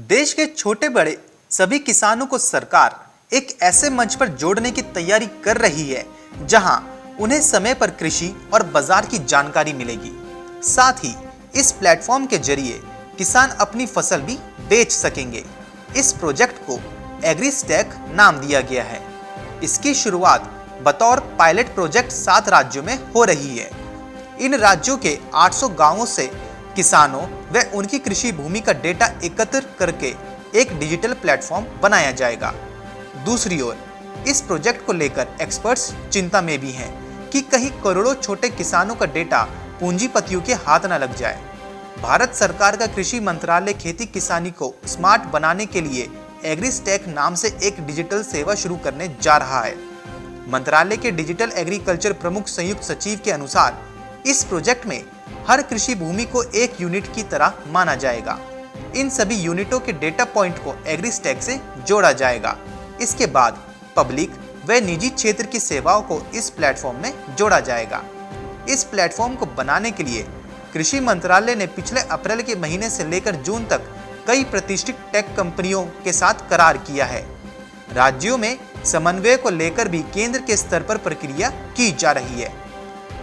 देश के छोटे बड़े सभी किसानों को सरकार एक ऐसे मंच पर जोड़ने की तैयारी कर रही है जहां उन्हें समय पर कृषि और बाजार की जानकारी मिलेगी। साथ ही इस प्लेटफॉर्म के जरिए किसान अपनी फसल भी बेच सकेंगे। इस प्रोजेक्ट को एग्रीस्टैक नाम दिया गया है। इसकी शुरुआत बतौर पायलट प्रोजेक्ट 7 राज्यों में हो रही है। इन राज्यों के 800 गांवों से किसानों व उनकी कृषि भूमि का डेटा एकत्र करके एक डिजिटल प्लेटफॉर्म बनाया जाएगा। दूसरी ओर इस प्रोजेक्ट को लेकर एक्सपर्ट्स चिंता में भी हैं कि कहीं करोड़ों छोटे किसानों का डेटा पूंजीपतियों के हाथ न लग जाए। भारत सरकार का कृषि मंत्रालय खेती किसानी को स्मार्ट बनाने के लिए एग्रीस्टैक नाम से एक डिजिटल सेवा शुरू करने जा रहा है। मंत्रालय के डिजिटल एग्रीकल्चर प्रमुख संयुक्त सचिव के अनुसार इस प्रोजेक्ट में हर कृषि भूमि को एक यूनिट की तरह माना जाएगा। इन सभी यूनिटों के डेटा पॉइंट को एग्रीस्टैक से जोड़ा जाएगा। इसके बाद पब्लिक व निजी क्षेत्र की सेवाओं को इस प्लेटफॉर्म में जोड़ा जाएगा। इस प्लेटफॉर्म को बनाने के लिए कृषि मंत्रालय ने पिछले अप्रैल के महीने से लेकर जून तक कई प्रतिष्ठित टेक कंपनियों के साथ करार किया है। राज्यों में समन्वय को लेकर भी केंद्र के स्तर पर प्रक्रिया की जा रही है।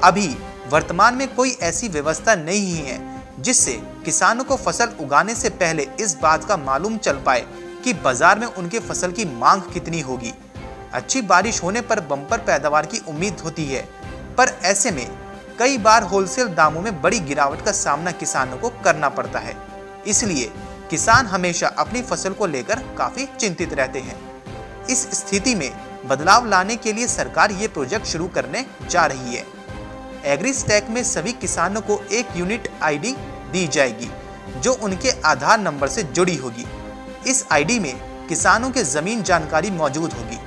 अभी वर्तमान में कोई ऐसी व्यवस्था नहीं है जिससे किसानों को फसल उगाने से पहले इस बात का मालूम चल पाए कि बाजार में उनके फसल की मांग कितनी होगी। अच्छी बारिश होने पर बम्पर पैदावार की उम्मीद होती है, पर ऐसे में कई बार होलसेल दामों में बड़ी गिरावट का सामना किसानों को करना पड़ता है। इसलिए किसान हमेशा अपनी फसल को लेकर काफी चिंतित रहते हैं। इस स्थिति में बदलाव लाने के लिए सरकार ये प्रोजेक्ट शुरू करने जा रही है। एग्रीस्टैक में सभी किसानों को एक यूनिट आईडी दी जाएगी जो उनके आधार नंबर से जुड़ी होगी। इस आईडी में किसानों के जमीन जानकारी मौजूद होगी।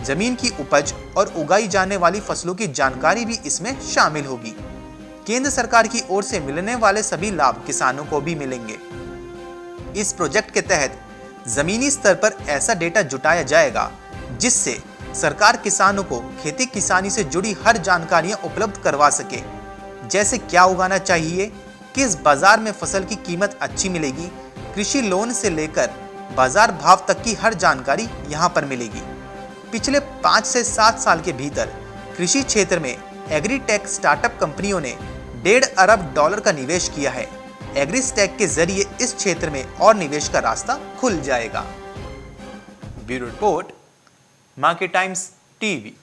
जमीन की उपज और उगाई जाने वाली फसलों की जानकारी भी इसमें शामिल होगी। केंद्र सरकार की ओर से मिलने वाले सभी लाभ किसानों को भी मिलेंगे। इस प्रोजेक्ट के तहत जमीनी स्तर पर ऐसा डेटा जुटाया जाएगा जिससे सरकार किसानों को खेती किसानी से जुड़ी हर जानकारियां उपलब्ध करवा सके, जैसे क्या उगाना चाहिए, किस बाजार में फसल की कीमत अच्छी मिलेगी, कृषि लोन से लेकर बाजार भाव तक की हर जानकारी यहां पर मिलेगी। पिछले 5 से 7 साल के भीतर कृषि क्षेत्र में एग्रीटेक स्टार्टअप कंपनियों ने $1.5 अरब का निवेश किया है। एग्रीस्टैक के जरिए इस क्षेत्र में और निवेश का रास्ता खुल जाएगा। Bureau report, market times TV.